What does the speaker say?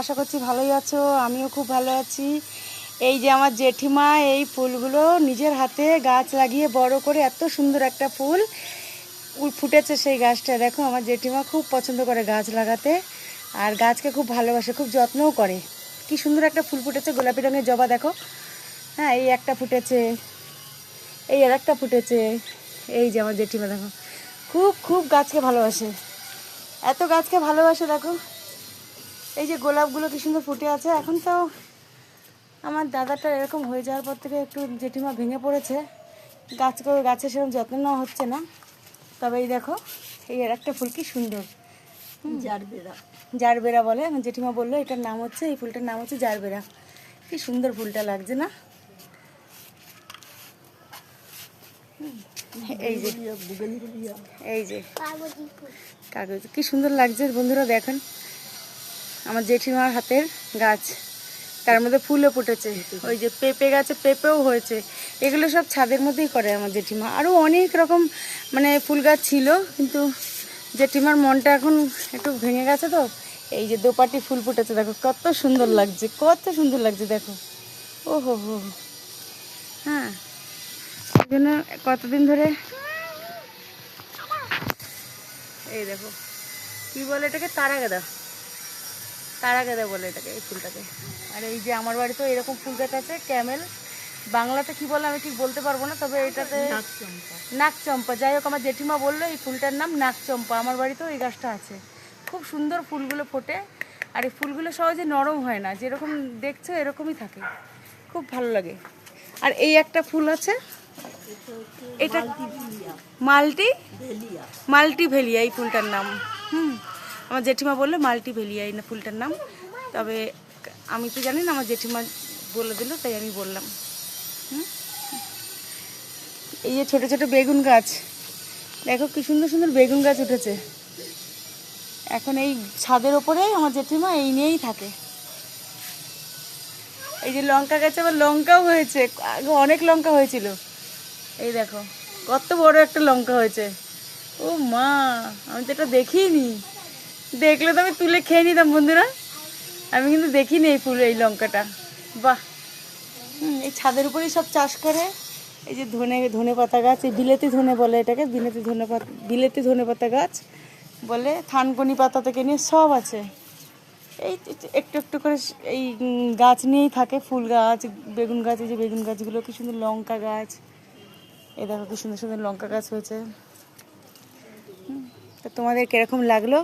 আশা করছি ভালোই আছো। আমিও খুব ভালো আছি। এই যে আমার জেঠিমা এই ফুলগুলো নিজের হাতে গাছ লাগিয়ে বড় করে এত সুন্দর একটা ফুল ফুটেছে। সেই গাছটা দেখো, আমার জেঠিমা খুব পছন্দ করে গাছ লাগাতে, আর গাছকে খুব ভালোবাসে, খুব যত্নও করে। কি সুন্দর একটা ফুল ফুটেছে, গোলাপি রঙের জবা দেখো। হ্যাঁ, এই একটা ফুটেছে, এই আর একটা ফুটেছে। এই যে আমার জেঠিমা দেখো, খুব খুব গাছকে ভালোবাসে, এত গাছকে ভালোবাসে দেখো। এই যে গোলাপগুলো কি সুন্দর ফুটে আছে। এখন তো আমার দাদাটা এরকম হয়ে যাওয়ার পর থেকে একটু জেঠিমা ভেঙে পড়েছে, গাছের সেরকম যত্ন নেওয়া হচ্ছে না। তবে এই দেখো, এই আর একটা ফুল কি সুন্দর, জারবেরা বলে। আমার জেঠিমা বললো এটার নাম হচ্ছে, এই ফুলটার নাম হচ্ছে জারবেরা। কি সুন্দর ফুলটা লাগছে না? এই যে এই যে কাগজ, কি সুন্দর লাগছে বন্ধুরা। দেখেন আমার জেঠিমার হাতের গাছ, তার মধ্যে ফুলও ফুটেছে। ওই যে পেঁপে গাছে পেঁপেও হয়েছে। এগুলো সব ছাদের মধ্যেই করে আমার জেঠিমা। আরও অনেক রকম মানে ফুল গাছ ছিল, কিন্তু জেঠিমার মনটা এখন একটু ভেঙে গেছে তো। এই যে দোপাটি ফুল ফুটেছে দেখো, কত সুন্দর লাগছে, কত সুন্দর লাগছে দেখো। ও হো হো, হ্যাঁ, এই জন্য কতদিন ধরে এই দেখো কি বলে এটাকে, তারা গাঁদা বলে এটাকে, এই ফুলটাকে। আর এই যে আমার বাড়িতেও এরকম ফুল গাছ আছে, ক্যামেল, বাংলাতে কি বলে আমি ঠিক বলতে পারবো না, তবে এটাতে নাকচম্পা। যাই হোক, আমার জেঠিমা বললো এই ফুলটার নাম নাকচম্পা। আমার বাড়িতেও এই গাছটা আছে, খুব সুন্দর ফুলগুলো ফোটে। আর এই ফুলগুলো সহজে নরম হয় না, যেরকম দেখছো এরকমই থাকে, খুব ভালো লাগে। আর এই একটা ফুল আছে, এটা মাল্টিভেলিয়া এই ফুলটার নাম। আমার জেঠিমা বললো মাল্টিভেলিয়া এই ফুলটার নাম, তবে আমি তো জানি না, আমার জেঠিমা বলে দিল তাই আমি বললাম। এই যে ছোট ছোট বেগুন গাছ দেখো, কি সুন্দর সুন্দর বেগুন গাছ উঠেছে। এখন এই ছাদের ওপরে আমার জেঠিমা এই নিয়েই থাকে। এই যে লঙ্কা গাছে আবার লঙ্কাও হয়েছে, আগে অনেক লঙ্কা হয়েছিল। এই দেখো কত বড় একটা লঙ্কা হয়েছে। ও মা, আমি তো এটা দেখিনি, দেখলে তো আমি তুলে খেয়ে নিতাম বন্ধুরা। আমি কিন্তু দেখিনি এই ফুল, এই লঙ্কাটা। বাহ, এই ছাদের উপরেই সব চাষ করে। এই যে ধনে পাতা গাছ, এই বিলেতি ধনে বলে এটাকে, বিলেতি ধনে পাতা গাছ বলে। থানকুনি পাতা থেকে নিয়ে সব আছে। এই একটু একটু করে এই গাছ নিয়েই থাকে, ফুল গাছ, বেগুন গাছ। এই যে বেগুন গাছগুলো কি সুন্দর, লঙ্কা গাছ, এই দেখো কি সুন্দর সুন্দর লঙ্কা গাছ হয়েছে। তো তোমাদের কিরকম লাগলো